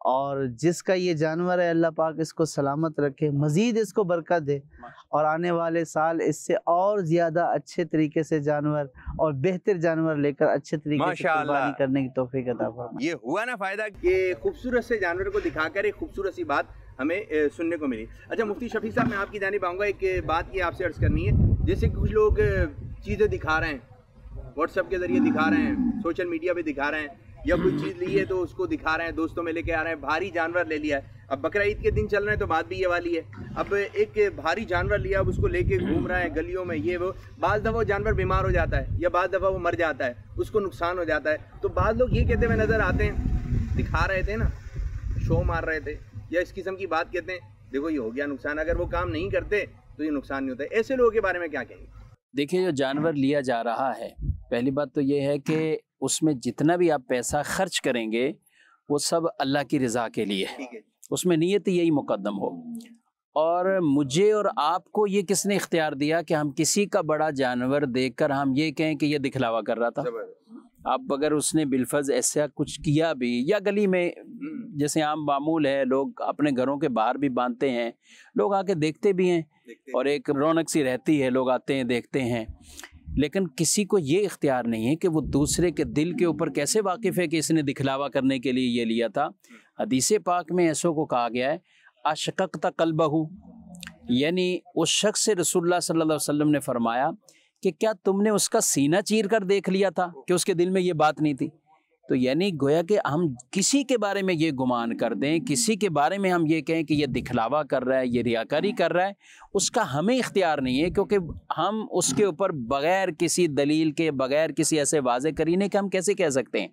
اور جس کا یہ جانور ہے اللہ پاک اس کو سلامت رکھے، مزید اس کو برکت دے، اور آنے والے سال اس سے اور زیادہ اچھے طریقے سے جانور اور بہتر جانور لے کر اچھے طریقے سے قربانی کرنے کی توفیق عطا فرمائے۔ یہ ہوا نا فائدہ کہ خوبصورت سے جانور کو دکھا کر ایک خوبصورت سی بات ہمیں سننے کو ملی۔ اچھا مفتی شفیع صاحب، میں آپ کی جانب آؤں گا، ایک بات یہ آپ سے عرض کرنی ہے، جیسے کچھ لوگ چیزیں دکھا رہے ہیں، واٹس ایپ کے ذریعے دکھا رہے ہیں، سوشل میڈیا پہ دکھا رہے ہیں، یا کوئی چیز لی ہے تو اس کو دکھا رہے ہیں، دوستوں میں لے کے آ رہے ہیں، بھاری جانور لے لیا ہے، اب بقرہ عید کے دن چل رہے ہیں تو بات بھی یہ والی ہے، اب ایک بھاری جانور لیا، اب اس کو لے کے گھوم رہے ہیں گلیوں میں، یہ وہ، بعض دفعہ وہ جانور بیمار ہو جاتا ہے یا بعض دفعہ وہ مر جاتا ہے، اس کو نقصان ہو جاتا ہے، تو بعض لوگ یہ کہتے ہوئے نظر آتے ہیں، دکھا رہے تھے نا، شو مار رہے تھے یا اس قسم کی بات کہتے ہیں، دیکھو یہ ہو گیا نقصان، اگر وہ کام نہیں کرتے تو یہ نقصان نہیں ہوتا۔ ایسے لوگوں کے بارے میں کیا کہیں گے؟ دیکھیے جو جانور لیا جا رہا ہے، پہلی بات تو یہ ہے کہ اس میں جتنا بھی آپ پیسہ خرچ کریں گے وہ سب اللہ کی رضا کے لیے، اس میں نیت یہی مقدم ہو۔ اور مجھے اور آپ کو یہ کس نے اختیار دیا کہ ہم کسی کا بڑا جانور دیکھ کر ہم یہ کہیں کہ یہ دکھلاوا کر رہا تھا؟ اب اگر اس نے بالفرض ایسا کچھ کیا بھی، یا گلی میں جیسے عام معمول ہے، لوگ اپنے گھروں کے باہر بھی باندھتے ہیں، لوگ آ کے دیکھتے بھی ہیں اور ایک رونق سی رہتی ہے، لوگ آتے ہیں دیکھتے ہیں، لیکن کسی کو یہ اختیار نہیں ہے کہ وہ دوسرے کے دل کے اوپر کیسے واقف ہے کہ اس نے دکھلاوا کرنے کے لیے یہ لیا تھا۔ حدیث پاک میں ایسوں کو کہا گیا ہے اشققت قلبہ، یعنی اس شخص سے رسول اللہ صلی اللہ علیہ وسلم نے فرمایا کہ کیا تم نے اس کا سینہ چیر کر دیکھ لیا تھا کہ اس کے دل میں یہ بات نہیں تھی؟ تو یعنی گویا کہ ہم کسی کے بارے میں یہ گمان کر دیں، کسی کے بارے میں ہم یہ کہیں کہ یہ دکھلاوا کر رہا ہے، یہ ریاکاری کر رہا ہے، اس کا ہمیں اختیار نہیں ہے، کیونکہ ہم اس کے اوپر بغیر کسی دلیل کے، بغیر کسی ایسے واضح کرینے کے ہم کیسے کہہ سکتے ہیں؟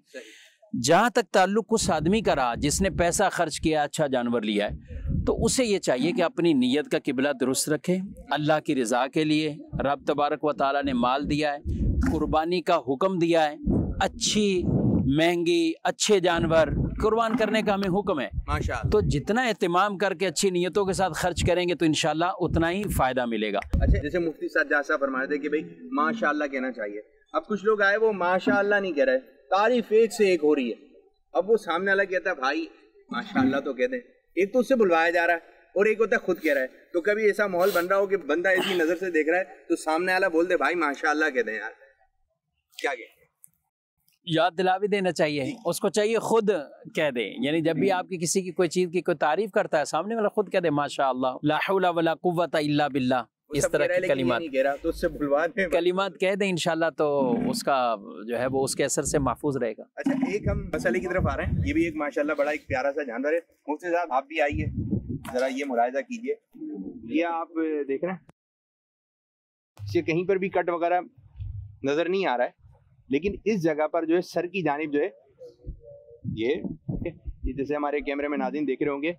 جہاں تک تعلق اس آدمی کا رہا جس نے پیسہ خرچ کیا، اچھا جانور لیا ہے، تو اسے یہ چاہیے کہ اپنی نیت کا قبلہ درست رکھے، اللہ کی رضا کے لیے۔ رب تبارک و تعالیٰ نے مال دیا ہے، قربانی کا حکم دیا ہے، اچھی مہنگی اچھے جانور قربان کرنے کا ہمیں حکم ہے، ماشاءاللہ، تو جتنا اہتمام کر کے اچھی نیتوں کے ساتھ خرچ کریں گے تو انشاءاللہ اتنا ہی فائدہ ملے گا۔ اچھا جیسے مفتی سجاد صاحب فرما رہے تھے کہ بھائی ماشاءاللہ کہنا چاہیے، اب کچھ لوگ آئے وہ ماشاءاللہ نہیں کہہ رہے، تعریف ایک سے ایک ہو رہی ہے، اب وہ سامنے والا کہتا ہے بھائی ماشاءاللہ تو کہتے ہیں، ایک تو اس سے بلوایا جا رہا ہے اور ایک ہوتا ہے خود کہہ رہا ہے، تو کبھی ایسا ماحول بن رہا ہو کہ بندہ ایسی نظر سے دیکھ رہا ہے تو سامنے والا بول دے بھائی ماشاءاللہ کہتے ہیں، یار کیا کہیں؟ یاد دلا بھی دینا چاہیے، اس کو چاہیے خود کہہ دے، یعنی جب بھی آپ کی کسی کی کوئی چیز کی کوئی تعریف کرتا ہے سامنے والا خود کہہ دے ماشاءاللہ، لا حول ولا قوت الا باللہ، اس طرح کے کلمات کہہ دیں انشاءاللہ، تو اس کا جو ہے وہ اس کے اثر سے محفوظ رہے گا۔ اچھا ایک ہم مسئلے کی طرف آ رہے ہیں، یہ بھی ایک ماشاءاللہ بڑا ایک پیارا سا جانور ہے، مفتی صاحب آپ بھی آئیے ذرا یہ ملاحظہ کیجئے، یہ آپ دیکھ رہے ہیں اسے کہیں پر بھی کٹ وغیرہ نظر نہیں آ رہا ہے، لیکن اس جگہ پر جو ہے سر کی جانب جو ہے یہ جیسے ہمارے کیمرے میں ناظرین دیکھ رہے ہوں گے،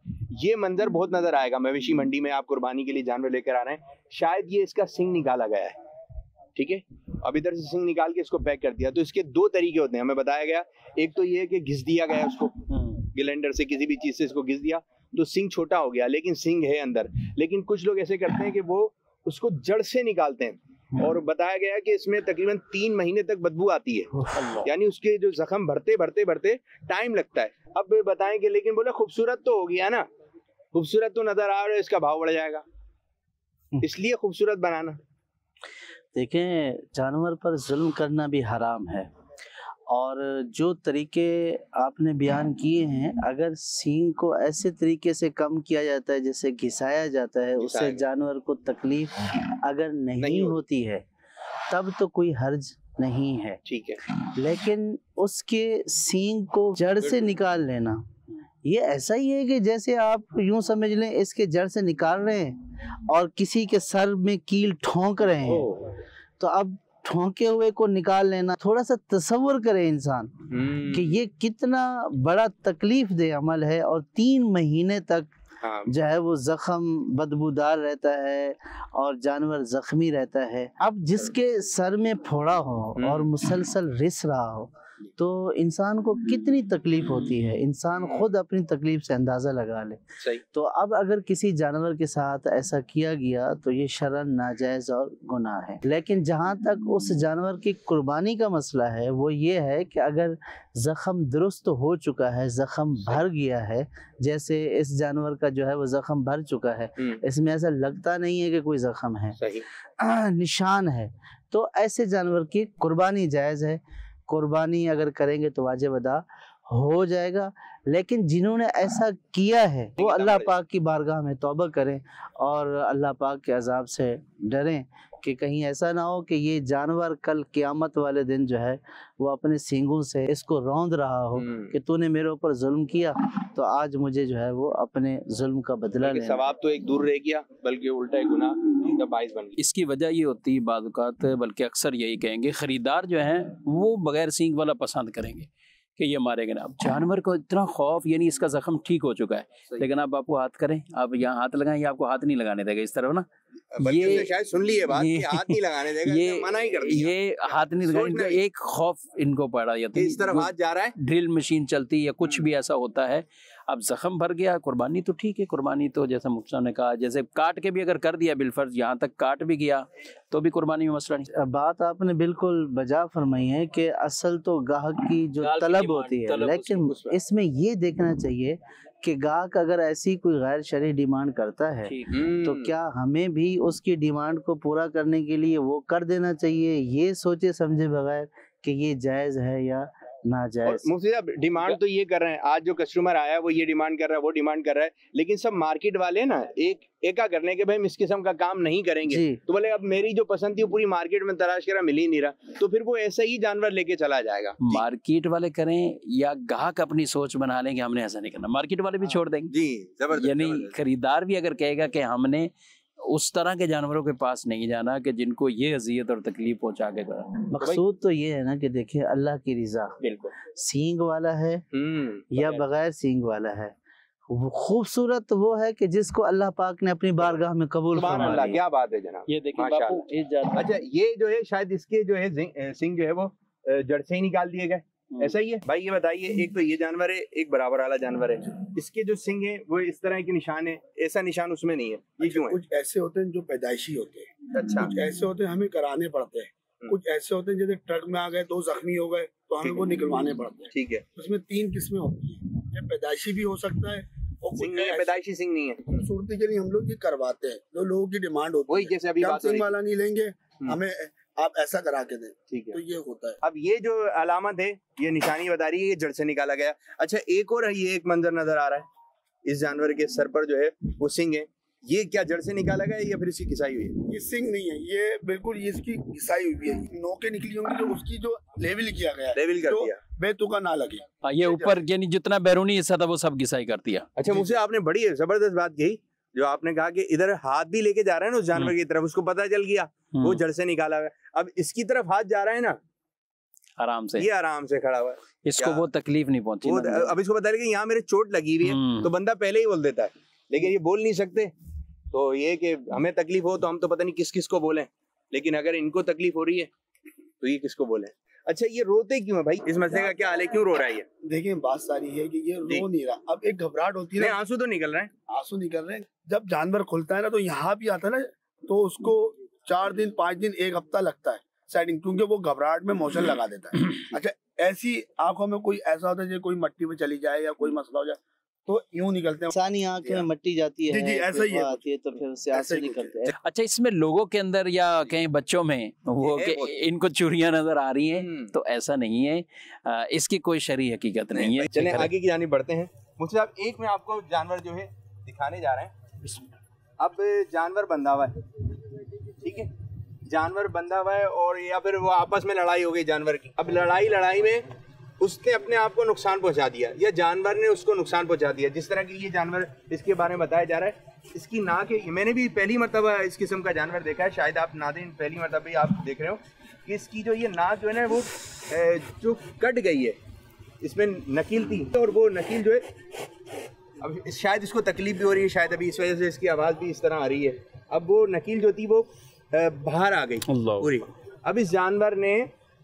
یہ منظر بہت نظر آئے گا مویشی منڈی میں، آپ قربانی کے لیے جانور لے کر آ رہے ہیں، شاید یہ اس کا سنگ نکالا گیا ہے، ٹھیک ہے، اب ادھر سے سنگ نکال کے اس کو پیک کر دیا، تو اس کے دو طریقے ہوتے ہیں، ہمیں بتایا گیا، ایک تو یہ ہے کہ گھس دیا گیا اس کو گلینڈر سے، کسی بھی چیز سے اس کو گھس دیا تو سنگ چھوٹا ہو گیا، لیکن سنگ ہے اندر، لیکن کچھ لوگ ایسے کرتے ہیں کہ وہ اس کو جڑ سے نکالتے ہیں، اور بتایا گیا کہ اس میں تقریباً 3 مہینے تک بدبو آتی ہے، یعنی اس کے جو زخم بھرتے ٹائم لگتا ہے۔ اب بتائیں کہ لیکن بولے خوبصورت تو ہو گیا نا، خوبصورت تو نظر آ رہا ہے، اس کا بھاؤ بڑھ جائے گا، اس لیے خوبصورت بنانا۔ دیکھیں جانور پر ظلم کرنا بھی حرام ہے، اور جو طریقے آپ نے بیان کیے ہیں، اگر سینگ کو ایسے طریقے سے کم کیا جاتا ہے جیسے گھسایا جاتا ہے، اس سے جانور کو تکلیف اگر نہیں ہوتی ہے تب تو کوئی حرج نہیں ہے، ٹھیک ہے، لیکن اس کے سینگ کو جڑ سے نکال لینا یہ ایسا ہی ہے کہ جیسے آپ یوں سمجھ لیں اس کے جڑ سے نکال رہے ہیں اور کسی کے سر میں کیل ٹھونک رہے ہیں، تو اب ٹھونکے ہوئے کو نکال لینا، تھوڑا سا تصور کرے انسان کہ یہ کتنا بڑا تکلیف دہ عمل ہے، اور 3 مہینے تک جو ہے وہ زخم بدبودار رہتا ہے اور جانور زخمی رہتا ہے. اب جس کے سر میں پھوڑا ہو اور مسلسل رس رہا ہو تو انسان کو کتنی تکلیف ہوتی ہے, انسان خود اپنی تکلیف سے اندازہ لگا لے. تو اب اگر کسی جانور کے ساتھ ایسا کیا گیا تو یہ شرعاً ناجائز اور گناہ ہے. لیکن جہاں تک اس جانور کی قربانی کا مسئلہ ہے وہ یہ ہے کہ اگر زخم درست ہو چکا ہے, زخم بھر گیا ہے, جیسے اس جانور کا جو ہے وہ زخم بھر چکا ہے, اس میں ایسا لگتا نہیں ہے کہ کوئی زخم ہے, نشان ہے, تو ایسے جانور کی قربانی جائز ہے. قربانی اگر کریں گے تو واجب ادا ہو جائے گا. لیکن جنہوں نے ایسا کیا ہے وہ اللہ پاک کی بارگاہ میں توبہ کریں اور اللہ پاک کے عذاب سے ڈریں کہ کہیں ایسا نہ ہو کہ یہ جانور کل قیامت والے دن جو ہے وہ اپنے سینگوں سے اس کو روند رہا ہو کہ تو نے میرے اوپر ظلم کیا تو آج مجھے جو ہے وہ اپنے ظلم کا بدلہ لینا. ثواب تو ایک دور رہ گیا بلکہ الٹا گناہ کا باعث بن گیا. اس کی وجہ یہ ہوتی ہے بعض اوقات, بلکہ اکثر یہی کہیں گے, خریدار جو ہیں وہ بغیر سینگ والا پسند کریں گے کہ یہ مارے گا نا. اب جانور کو اتنا خوف, یعنی اس کا زخم ٹھیک ہو چکا ہے لیکن آپ کو ہاتھ کریں, آپ یہاں ہاتھ لگائیں, یہ آپ کو ہاتھ نہیں لگانے دے گا اس طرح نا. یہ شاید سن لی ہے بات کہ ہاتھ نہیں لگانے دے گا, منع ہی کر دیا. یہ ہاتھ نہیں لگانے, ایک خوف ان کو پڑا یا اس طرف ہاتھ جا رہا ہے, ڈرل مشین چلتی یا کچھ بھی ایسا ہوتا ہے. اب زخم بھر گیا, قربانی تو ٹھیک ہے, قربانی تو جیسا مفتی نے کہا, جیسے کاٹ کے بھی اگر کر دیا بالفرض, یہاں تک کاٹ بھی گیا تو بھی قربانی میں مسئلہ نہیں. بات آپ نے بالکل بجا فرمائی ہے کہ اصل تو گاہک کی جو طلب ہوتی ہے, لیکن اس میں یہ دیکھنا چاہیے کہ گاہک اگر ایسی کوئی غیر شرعی ڈیمانڈ کرتا ہے تو کیا ہمیں بھی اس کی ڈیمانڈ کو پورا کرنے کے لیے وہ کر دینا چاہیے, یہ سوچے سمجھے بغیر کہ یہ جائز ہے یا ناجائز. مفتی صاحب ڈیمانڈ تو یہ کر رہے ہیں, آج جو کسٹمر آیا وہ یہ ڈیمانڈ کر رہا ہے, وہ ڈیمانڈ کر رہا ہے, لیکن سب مارکیٹ والے نا ایکا کرنے کے بھائی ہم اس قسم کا کام نہیں کریں گے, تو بولے اب میری جو پسند تھی وہ پوری مارکیٹ میں تلاش کرا مل ہی نہیں رہا, تو پھر وہ ایسا ہی جانور لے کے چلا جائے گا. مارکیٹ والے کریں یا گاہک اپنی سوچ بنا لیں کہ ہم نے ایسا نہیں کرنا, مارکیٹ والے بھی چھوڑ دیں گے. جی زبردست. یعنی خریدار بھی اگر کہے گا کہ ہم نے اس طرح کے جانوروں کے پاس نہیں جانا کہ جن کو یہ اذیت اور تکلیف پہنچا کے کرا. مقصود تو یہ ہے نا کہ دیکھیں اللہ کی رضا, بالکل سینگ والا ہے یا بغیر سینگ والا ہے, خوبصورت وہ ہے کہ جس کو اللہ پاک نے اپنی بارگاہ میں قبول فرما لیا. کیا بات ہے جناب, یہ دیکھیں باپو. اچھا یہ جو ہے شاید اس کے جو ہے سنگ جو ہے وہ جڑ سے ہی نکال دیے گئے, ایسا ہی ہے بھائی؟ یہ بتائیے, ایک تو یہ جانور ہے, ایک برابر والا جانور ہے, اس کے جو سنگ ہیں وہ اس طرح کے نشان ہے, ایسا نشان اس میں نہیں ہے, یہ کیوں ہے؟ کچھ ایسے ہوتے ہیں جو پیدائشی ہوتے ہیں, اچھا کچھ ایسے ہوتے ہیں ہمیں کرانے پڑتے ہیں, کچھ ایسے ہوتے ہیں جیسے ٹرک میں آ گئے تو زخمی ہو گئے تو ہمیں وہ نکلوانے پڑتے ہیں. ٹھیک ہے, اس میں 3 قسمیں ہوتی ہیں, پیدائشی بھی ہو سکتا ہے اور سنگ نہیں ہے, پیدائشی سنگ نہیں ہے. خوبصورتی کے لیے ہم لوگ یہ کرواتے ہیں, جو لوگوں کی ڈیمانڈ ہوتی وہی جیسے ابھی ہے, سنگ والا نہیں لیں گے, ہمیں آپ ایسا کرا کے دیں. ٹھیک ہے, تو یہ ہوتا ہے. اب یہ جو علامت ہے, یہ نشانی بتا رہی ہے یہ جڑ سے نکالا گیا. اچھا ایک اور ہے, یہ ایک منظر نظر آ رہا ہے, اس جانور کے سر پر جو ہے وہ سنگ ہے, یہ کیا جڑ سے نکالا گیا ہے یا پھر اس کی کسائی ہوئی ہے؟ یہ سنگ نہیں ہے, یہ بالکل اس کی گھسائی ہوئی ہے, نوکیں نکلی ہوں گی جو اس کی جو لیول کیا گیا ہے, لیول کر دیا, بے تکا نہ لگے. یہ اوپر یعنی جتنا بیرونی حصہ تھا وہ سب گھسائی کر دیا. اچھا مجھ سے آپ نے بڑی زبردست بات کہی, جو آپ نے کہا کہ ادھر ہاتھ بھی لے کے جا رہا ہے نا اس جانور کی طرف, اس کو پتہ چل گیا وہ جڑ سے نکالا ہوا ہے, اب اس کی طرف ہاتھ جا رہا ہے نا آرام سے, یہ آرام سے کھڑا ہوا ہے, اس کو وہ تکلیف نہیں پہنچی. اب اس کو پتا لگا یہاں میرے چوٹ لگی ہوئی ہے تو بندہ پہلے ہی بول دیتا ہے, لیکن یہ بول نہیں سکتے, تو یہ کہ ہمیں تکلیف ہو تو ہم تو پتہ نہیں کس کس کو بولیں, لیکن اگر ان کو تکلیف ہو رہی ہے تو یہ کس کو بولیں. اچھا یہ روتے کیوں ہے بھائی, اس مسئلے کا کیا حال ہے, کیوں رو رہا ہے یہ؟ دیکھیں بات ساری ہے کہ یہ رو نہیں رہا, اب ایک گھبراہٹ ہوتی ہے, آنسو تو نکل رہے ہیں, آنسو نکل رہے ہیں. جب جانور کھلتا ہے نا تو یہاں بھی آتا ہے نا, تو اس کو 4 دن 5 دن 1 ہفتہ لگتا ہے سیٹنگ, کیونکہ وہ گھبراہٹ میں موشن لگا دیتا ہے. اچھا ایسی آنکھوں میں کوئی ایسا ہوتا ہے جیسے کوئی مٹی میں چلی جائے یا کوئی مسئلہ ہو جائے تو یوں نکلتے ہیں. انسانی آنکھ میں مٹی جاتی ہے, جی ایسا ہی ہے, تو پھر اسے آنسو نکلتے ہیں. اچھا اس میں لوگوں کے اندر یا کہیں بچوں میں وہ کہ ان کو چوریاں نظر آ رہی ہیں, تو ایسا نہیں ہے, اس کی کوئی شرعی حقیقت نہیں ہے. چلیں آگے کی جانب بڑھتے ہیں. مجھے صاحب ایک میں آپ کو جانور جو ہے دکھانے جا رہے ہیں. اب جانور بندھا ہوا ہے, ٹھیک ہے, جانور بندھا ہوا ہے, اور یا پھر وہ آپس میں لڑائی ہو گئی جانور کی. اب لڑائی میں اس نے اپنے آپ کو نقصان پہنچا دیا یا جانور نے اس کو نقصان پہنچا دیا. جس طرح کی یہ جانور اس کے بارے میں بتایا جا رہا ہے, اس کی ناک ہے, میں نے بھی پہلی مرتبہ اس قسم کا جانور دیکھا ہے, شاید آپ ناظرین پہلی مرتبہ ہی آپ دیکھ رہے ہو کہ اس کی جو یہ ناک جو ہے نا وہ جو کٹ گئی ہے, اس میں نکیل تھی, اور وہ نکیل جو ہے اب شاید اس کو تکلیف بھی ہو رہی ہے، شاید ابھی اس وجہ سے اس کی آواز بھی اس طرح آ رہی ہے. اب وہ نکیل جو تھی وہ باہر آ گئی پوری. اب اس جانور نے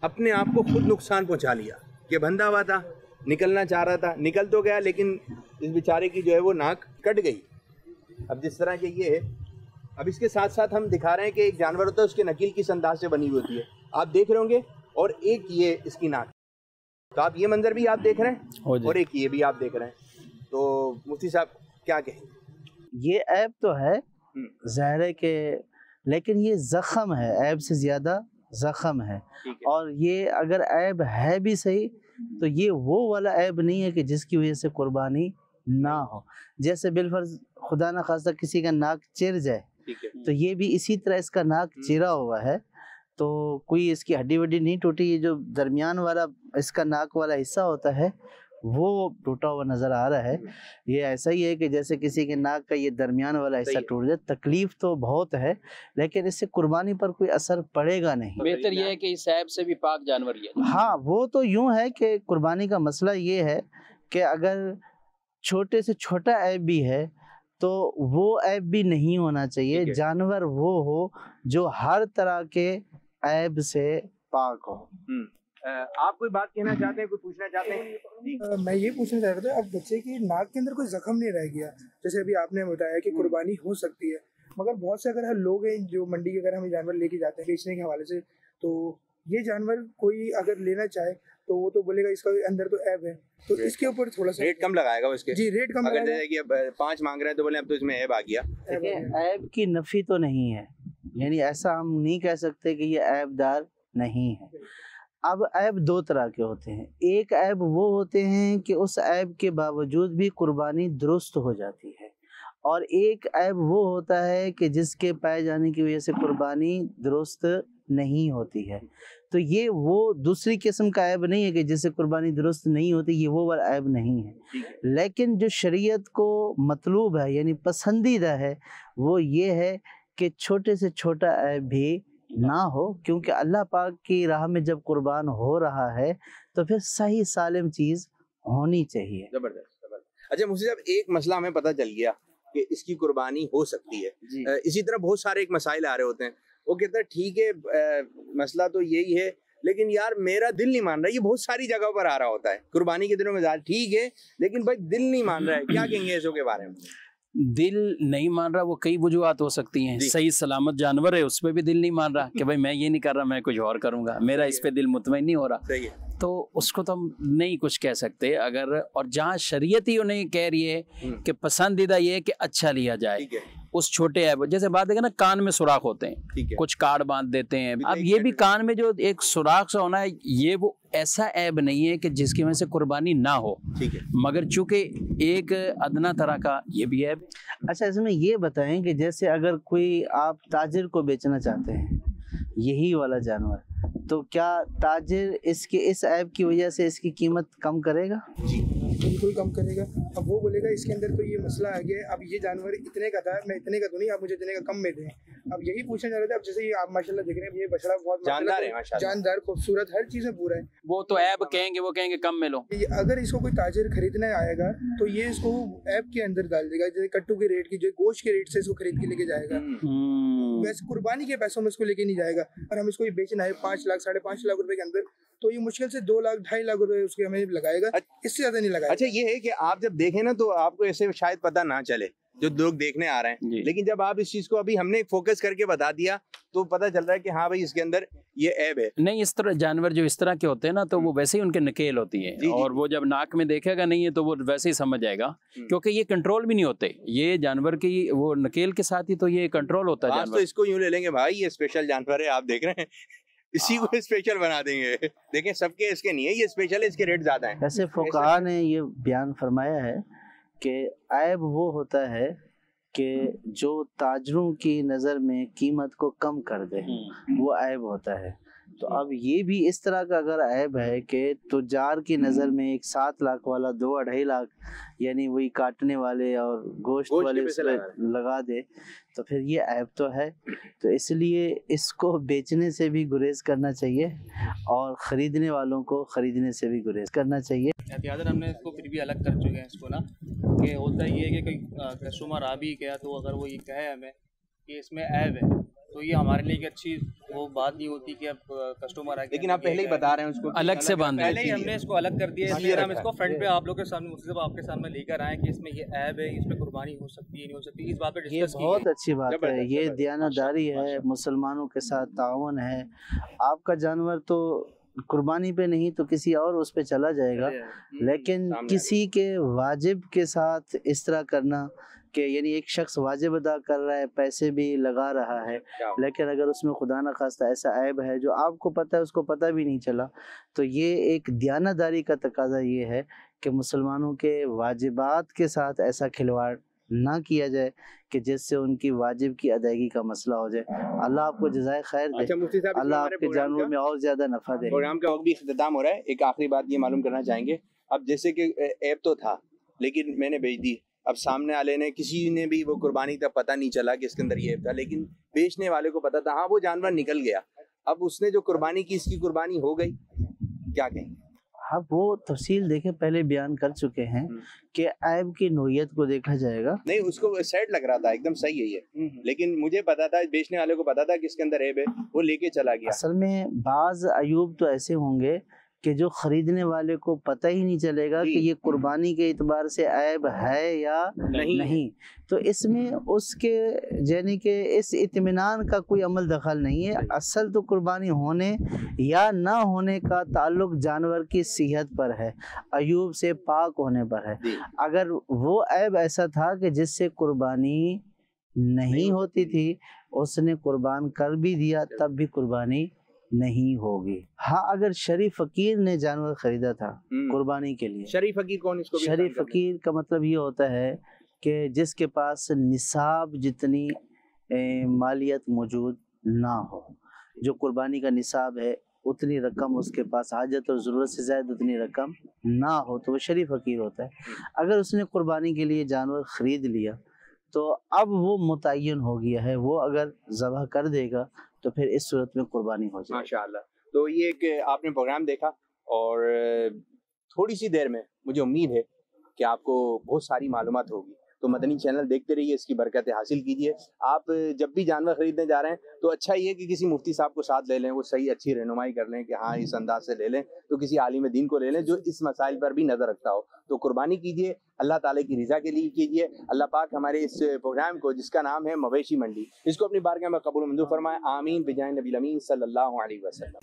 اپنے آپ کو خود نقصان پہنچا لیا کہ بندھا ہوا تھا، نکلنا چاہ رہا تھا، نکل تو گیا لیکن اس بیچارے کی جو ہے وہ ناک کٹ گئی. اب جس طرح کہ یہ ہے، اب اس کے ساتھ ساتھ ہم دکھا رہے ہیں کہ ایک جانور ہوتا ہے اس کے نکیل کس انداز سے بنی ہوئی ہوتی ہے، آپ دیکھ رہے ہوں گے، اور ایک یہ اس کی ناک. تو آپ یہ منظر بھی آپ دیکھ رہے ہیں اور ایک یہ بھی آپ دیکھ رہے ہیں. تو مفتی صاحب کیا کہیں؟ یہ عیب تو ہے ظاہر ہے کہ، لیکن یہ زخم ہے، عیب سے زیادہ زخم ہے. اور یہ اگر عیب ہے بھی صحیح تو یہ وہ والا عیب نہیں ہے کہ جس کی وجہ سے قربانی نہ ہو. جیسے بالفرض خدا نہ خواستہ کسی کا ناک چیر جائے تو یہ بھی اسی طرح اس کا ناک چیرا ہوا ہے، تو کوئی اس کی ہڈی وڈی نہیں ٹوٹی. یہ جو درمیان والا اس کا ناک والا حصہ ہوتا ہے وہ ٹوٹا ہوا نظر آ رہا ہے. یہ ایسا ہی ہے کہ جیسے کسی کے ناک کا یہ درمیان والا حصہ ٹوٹ جائے. تکلیف تو بہت ہے لیکن اس سے قربانی پر کوئی اثر پڑے گا نہیں. بہتر یہ ہے کہ اس عیب سے بھی پاک جانور لیا جائے. ہاں وہ تو یوں ہے کہ قربانی کا مسئلہ یہ ہے کہ اگر چھوٹے سے چھوٹا عیب بھی ہے تو وہ عیب بھی نہیں ہونا چاہیے. جانور وہ ہو جو ہر طرح کے عیب سے پاک ہو. آپ کوئی بات کہنا چاہتے ہیں، کوئی پوچھنا چاہتے ہیں؟ میں یہ پوچھنا چاہ رہا تھا، اب بچے کی ناک کے اندر کوئی زخم نہیں رہ گیا، جیسے ابھی آپ نے بتایا کہ قربانی ہو سکتی ہے، مگر بہت سے اگر لوگ ہیں جو منڈی کے اگر ہم جانور لے کے جاتے ہیں بیچنے کے حوالے سے، تو یہ جانور کوئی اگر لینا چاہے تو وہ تو بولے گا اس کا اندر تو عیب ہے، تو اس کے اوپر تھوڑا سا ریٹ کم لگائے گا اس کے. جی ریٹ کم اگر جیسے کہ 5 مانگ رہے ہیں تو بولے اب تو اس میں عیب آ گیا. عیب کی نفی تو نہیں ہے، یعنی ایسا ہم نہیں کہہ سکتے کہ یہ عیب دار نہیں ہے. اب عیب دو طرح کے ہوتے ہیں. ایک عیب وہ ہوتے ہیں کہ اس عیب کے باوجود بھی قربانی درست ہو جاتی ہے، اور ایک عیب وہ ہوتا ہے کہ جس کے پائے جانے کی وجہ سے قربانی درست نہیں ہوتی ہے. تو یہ وہ دوسری قسم کا عیب نہیں ہے کہ جس سے قربانی درست نہیں ہوتی، یہ وہ والا عیب نہیں ہے. لیکن جو شریعت کو مطلوب ہے یعنی پسندیدہ ہے وہ یہ ہے کہ چھوٹے سے چھوٹا عیب بھی نہ ہو، کیونکہ اللہ پاک کی راہ میں جب قربان ہو رہا ہے تو پھر صحیح سالم چیز ہونی چاہیے. زبردست. اچھا مفتی صاحب، ایک مسئلہ ہمیں پتہ چل گیا کہ اس کی قربانی ہو سکتی ہے. اسی طرح بہت سارے ایک مسائل آ رہے ہوتے ہیں، وہ کہتے ہیں ٹھیک ہے مسئلہ تو یہی ہے لیکن یار میرا دل نہیں مان رہا. یہ بہت ساری جگہوں پر آ رہا ہوتا ہے قربانی کے دنوں میں، ٹھیک ہے لیکن بھائی دل نہیں مان رہا ہے. کیا کہیں گے اس کے بارے میں؟ دل نہیں مان رہا وہ کئی وجوہات ہو سکتی ہیں. صحیح سلامت جانور ہے اس پہ بھی دل نہیں مان رہا کہ بھائی میں یہ نہیں کر رہا، میں کچھ اور کروں گا، میرا اس پہ دل مطمئن نہیں ہو رہا. صحیح ہے. تو اس کو تو ہم نہیں کچھ کہہ سکتے. اگر اور جہاں شریعت ہی انہیں کہہ رہی ہے کہ پسندیدہ یہ ہے کہ اچھا لیا جائے، اس چھوٹے عیب جیسے بات ہے نا کان میں سوراخ ہوتے ہیں، کچھ کارڈ باندھ دیتے ہیں. اب یہ بھی کان میں جو ایک سوراخ سا ہونا ہے یہ وہ ایسا عیب نہیں ہے کہ جس کی وجہ سے قربانی نہ ہو، مگر چونکہ ایک ادنا طرح کا یہ بھی عیب. اچھا اس میں یہ بتائیں کہ جیسے اگر کوئی آپ تاجر کو بیچنا چاہتے ہیں یہی والا جانور، تو کیا تاجر اس کے اس عیب کی وجہ سے اس کی قیمت کم کرے گا؟ جی بالکل کم کرے گا. اب وہ بولے گا اس کے اندر تو یہ مسئلہ آ گیا ہے، اب یہ جانور اتنے کا تھا، میں اتنے کا تو نہیں، آپ مجھے اتنے کا کم میں دیں. اب یہی پوچھنا چاہ رہے تھے. اب جیسے یہ آپ ماشاءاللہ دیکھ رہے ہیں یہ بچڑا بہت جاندار خوبصورت ہر چیز میں پورا ہے، وہ تو عیب کہیں گے، وہ کہیں گے کم میں لو. اگر اس کو کوئی تاجر خریدنے آئے گا تو یہ اس کو عیب کے اندر ڈال دے گا، جیسے کٹو کے ریٹ کی جو گوشت کے ریٹ سے اس کو خرید کے لے کے جائے گا، ویسے قربانی کے پیسوں میں اس کو لے کے نہیں جائے گا. اور ہم اس کو یہ بیچنا ہے 5 لاکھ 5.5 لاکھ روپے کے اندر، تو یہ مشکل سے 2 لاکھ 2.5 لاکھ روپے اس کے ہمیں لگائے گا، اس سے زیادہ نہیں لگائے گا. اچھا یہ ہے کہ آپ جب دیکھیں نا تو آپ کو ایسے شاید پتہ نہ چلے جو لوگ دیکھنے آ رہے ہیں، لیکن جب آپ اس چیز کو ابھی ہم نے فوکس کر کے بتا دیا تو پتہ چل رہا ہے کہ ہاں بھائی اس کے اندر یہ عیب ہے. نہیں اس طرح جانور جو اس طرح کے ہوتے ہیں نا تو وہ ویسے ہی ان کے نکیل ہوتی ہیں، اور وہ جب ناک میں دیکھے گا نہیں ہے تو وہ ویسے ہی سمجھ جائے گا، کیونکہ یہ کنٹرول بھی نہیں ہوتے. یہ جانور کی وہ نکیل کے ساتھ ہی تو یہ کنٹرول ہوتا ہے. تو اس کو یوں لے لیں گے بھائی یہ اسپیشل جانور ہے، آپ دیکھ رہے ہیں اسی کو اسپیشل بنا دیں گے. دیکھیں سب کے اس کے نہیں ہے، یہ اسپیشل ہے، اس کے ریٹ زیادہ ہیں. ویسے فقہا نے یہ بیان فرمایا ہے کہ عیب وہ ہوتا ہے کہ جو تاجروں کی نظر میں قیمت کو کم کر دے، وہ عیب ہوتا ہے. تو اب یہ بھی اس طرح کا اگر عیب ہے کہ تجار کی نظر میں ایک 7 لاکھ والا 2-2.5 لاکھ یعنی وہی کاٹنے والے اور گوشت والے لگا دے تو پھر یہ عیب تو ہے. تو اس لیے اس کو بیچنے سے بھی گریز کرنا چاہیے اور خریدنے والوں کو خریدنے سے بھی گریز کرنا چاہیے. احتیاطاً ہم نے اس کو پھر بھی الگ کر چکے ہیں اس کو نا. کہ ہوتا یہ ہے کہ کوئی کسٹمر آ بھی گیا تو اگر وہ یہ کہے ہمیں کہ اس میں عیب ہے تو یہ ہمارے لیے ایک اچھی وہ بات نہیں ہوتی کہ اب کسٹمر آ کے، لیکن آپ پہلے ہی بتا رہے ہیں اس کو الگ سے باندھ پہلے ہی ہم نے اس کو الگ کر دیا، اس لیے ہم اس کو فرنٹ پہ آپ لوگ کے سامنے مفتی صاحب آپ کے سامنے لے کر آئے کہ اس میں یہ عیب ہے، اس میں قربانی ہو سکتی ہے نہیں ہو سکتی، اس بات پہ یہ ڈسکس بہت اچھی بات ہے، یہ دیانتداری ہے، مسلمانوں کے ساتھ تعاون ہے. آپ کا جانور تو قربانی پہ نہیں تو کسی اور اس پہ چلا جائے گا، لیکن کسی کے واجب کے ساتھ اس طرح کرنا کہ یعنی ایک شخص واجب ادا کر رہا ہے، پیسے بھی لگا رہا ہے، لیکن اگر اس میں خدا نخواستہ ایسا عیب ہے جو آپ کو پتہ ہے اس کو پتہ بھی نہیں چلا، تو یہ ایک دیانتداری کا تقاضا یہ ہے کہ مسلمانوں کے واجبات کے ساتھ ایسا کھلواڑ نہ کیا جائے کہ جس سے ان کی واجب کی ادائیگی کا مسئلہ ہو جائے. اللہ آپ کو جزائے خیر دے، اللہ آپ کے جانوروں میں اور زیادہ نفع دے. پروگرام کا وقت بھی اختتام ہو رہا ہے، ایک آخری بات یہ معلوم کرنا چاہیں گے. اب جیسے کہ ایپ تو تھا لیکن میں نے بھیج دی، اب سامنے والے نے کسی نے بھی وہ قربانی تک پتہ نہیں چلا کہ اس کے اندر یہ ایپ تھا، لیکن بیچنے والے کو پتہ تھا، ہاں وہ جانور نکل گیا، اب اس نے جو قربانی کی اس کی قربانی ہو گئی، کیا کہیں؟ اب وہ تفصیل دیکھیں پہلے بیان کر چکے ہیں کہ عیب کی نوعیت کو دیکھا جائے گا. نہیں اس کو سیٹ لگ رہا تھا ایک دم صحیح ہے یہ، لیکن مجھے پتا تھا بیچنے والے کو پتا تھا کہ اس کے اندر عیب ہے، وہ لے کے چلا گیا. اصل میں بعض عیوب تو ایسے ہوں گے کہ جو خریدنے والے کو پتہ ہی نہیں چلے گا کہ یہ قربانی کے اعتبار سے عیب ہے یا نہیں، تو اس میں اس کے یعنی کہ اس اطمینان کا کوئی عمل دخل نہیں ہے. اصل تو قربانی ہونے یا نہ ہونے کا تعلق جانور کی صحت پر ہے، عیوب سے پاک ہونے پر ہے. اگر وہ عیب ایسا تھا کہ جس سے قربانی نہیں ہوتی تھی، اس نے قربان کر بھی دیا تب بھی قربانی نہیں ہوگی. ہاں اگر شریف فقیر نے جانور خریدا تھا قربانی کے لیے، شریف فقیر کون؟ اس کو شریف فقیر کا مطلب یہ ہوتا ہے کہ جس کے پاس نصاب جتنی مالیت موجود نہ ہو، جو قربانی کا نصاب ہے اتنی رقم اس کے پاس حاجت اور ضرورت سے زائد اتنی رقم نہ ہو تو وہ شریف فقیر ہوتا ہے. اگر اس نے قربانی کے لیے جانور خرید لیا تو اب وہ متعین ہو گیا ہے، وہ اگر ذبح کر دے گا تو پھر اس صورت میں قربانی ہو جائے. ماشاءاللہ. تو یہ کہ آپ نے پروگرام دیکھا اور تھوڑی سی دیر میں مجھے امید ہے کہ آپ کو بہت ساری معلومات ہوگی، تو مدنی چینل دیکھتے رہیے، اس کی برکتیں حاصل کیجیے. آپ جب بھی جانور خریدنے جا رہے ہیں تو اچھا یہ کہ کسی مفتی صاحب کو ساتھ لے لیں، وہ صحیح اچھی رہنمائی کر لیں کہ ہاں اس انداز سے لے لیں، تو کسی عالم دین کو لے لیں جو اس مسائل پر بھی نظر رکھتا ہو. تو قربانی کیجیے، اللہ تعالیٰ کی رضا کے لیے کیجیے. اللہ پاک ہمارے اس پروگرام کو جس کا نام ہے مویشی منڈی، اس کو اپنی بارگاہ میں قبول و منظور فرمائے. آمین بجائے نبی الامین صلی اللہ علیہ وسلم.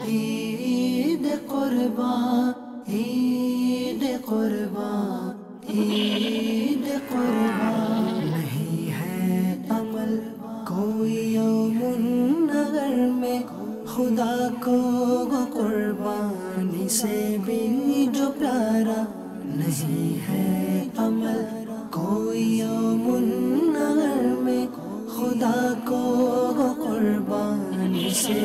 عید قربان، عید قربان، عید قربان. نہیں ہے عمل کوئی یوم النگر میں خدا کو قربانی سے بھی جو پیارا. نہیں ہے عمل کوئی یوم النگر میں خدا کو قربانی سے